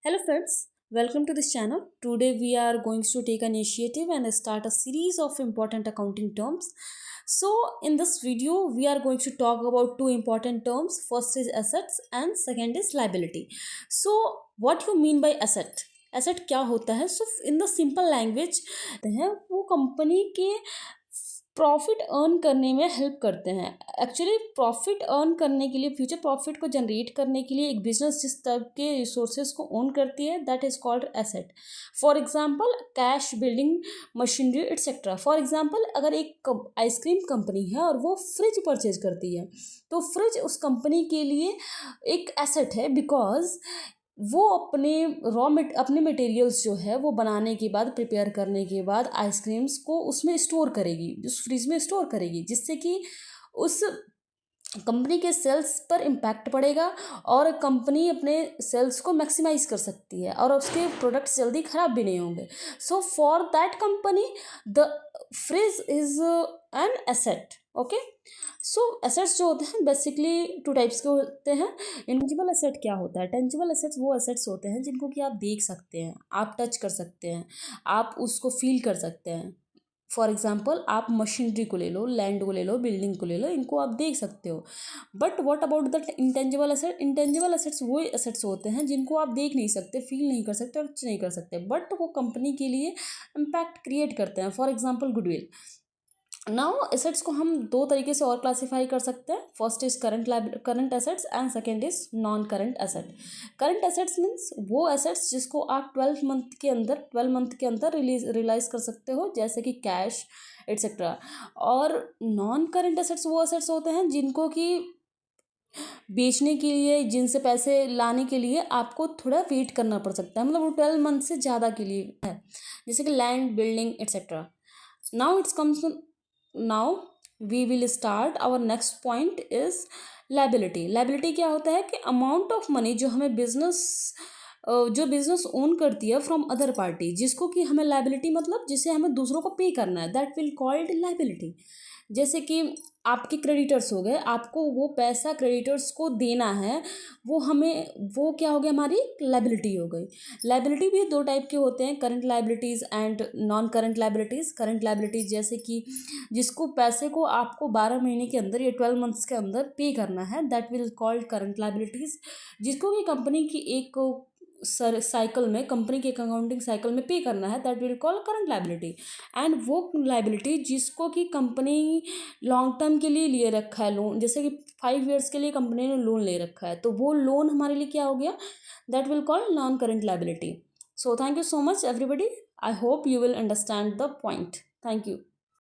Hello friends, welcome to this channel. Today we are going to take an initiative and start a series of important accounting terms. So in this video we are going to talk about two important terms. First is assets and second is liability. So what you mean by asset? Asset क्या होता है? सो in the simple language है वो company के profit earn करने में help करते हैं. एक्चुअली प्रॉफिट अर्न करने के लिए, फ्यूचर प्रॉफिट को जनरेट करने के लिए एक बिजनेस जिस तरह के रिसोर्सेज को ओन करती है, that is called asset. For example cash, building, machinery etcetera. For example अगर एक आइसक्रीम कंपनी है और वो फ्रिज परचेज करती है, तो फ्रिज उस कंपनी के लिए एक एसेट है, बिकॉज वो अपने मटेरियल्स जो है वो बनाने के बाद, प्रिपेयर करने के बाद आइसक्रीम्स को उसमें स्टोर करेगी, उस फ्रिज में स्टोर करेगी, जिससे कि उस कंपनी के सेल्स पर इम्पैक्ट पड़ेगा और कंपनी अपने सेल्स को मैक्सिमाइज कर सकती है और उसके प्रोडक्ट्स जल्दी ख़राब भी नहीं होंगे. So for that company the fridge is an asset. Okay, so assets जो होते हैं बेसिकली टू टाइप्स के होते हैं. इंटेंजिबल एसेट क्या होता है? टेंजिबल एसेट्स वो एसेट्स होते हैं जिनको कि आप देख सकते हैं, आप टच कर सकते हैं, आप उसको फील कर सकते हैं. फॉर एग्जाम्पल आप मशीनरी को ले लो, लैंड को ले लो, बिल्डिंग को ले लो, इनको आप देख सकते हो. But what about the intangible asset? Intangible assets वो एसेट्स होते हैं जिनको आप देख नहीं सकते, फील नहीं कर सकते, टच नहीं कर सकते, बट वो कंपनी के लिए इम्पैक्ट क्रिएट करते हैं. For example goodwill. Now assets को हम दो तरीके से और क्लासीफाई कर सकते हैं. First is current assets and second is non current asset. Current assets means वो एसेट्स जिसको आप 12 मंथ के अंदर रियलाइज कर सकते हो, जैसे कि कैश एटसेट्रा. और नॉन करंट एसेट्स वो एसेट्स होते हैं जिनको कि बेचने के लिए, जिनसे पैसे लाने के लिए आपको थोड़ा वेट करना पड़ सकता है, मतलब वो 12 मंथ से ज़्यादा के लिए है, जैसे कि land, building etcetera. Now we will start. Our next point is liability. Liability क्या होता है कि अमाउंट ऑफ मनी जो हमें जो बिजनेस ओन करती है फ्रॉम अदर पार्टी, जिसको कि हमें लाइबिलिटी मतलब जिसे हमें दूसरों को पे करना है, दैट विल कॉल्ड लाइबिलिटी. जैसे कि आपके क्रेडिटर्स हो गए, आपको वो पैसा क्रेडिटर्स को देना है, वो क्या हो गया, हमारी लाइबिलिटी हो गई. लाइबिलिटी भी दो टाइप के होते हैं, current liabilities and non current liabilities. Current liabilities जैसे कि जिसको पैसे को आपको 12 महीने के अंदर या 12 मंथ्स के अंदर पे करना है, that will called current liabilities. जिसको कि कंपनी की एक साइकिल में, कंपनी के अकाउंटिंग साइकिल में पे करना है, that will call current liability. And वो लाइबिलिटी जिसको कि कंपनी लॉन्ग टर्म के लिए लिए रखा है, लोन, जैसे कि 5 ईयर्स के लिए कंपनी ने लोन ले रखा है, तो वो लोन हमारे लिए क्या हो गया, that will call non current liability. So thank you so much everybody. I hope you will understand the point. Thank you.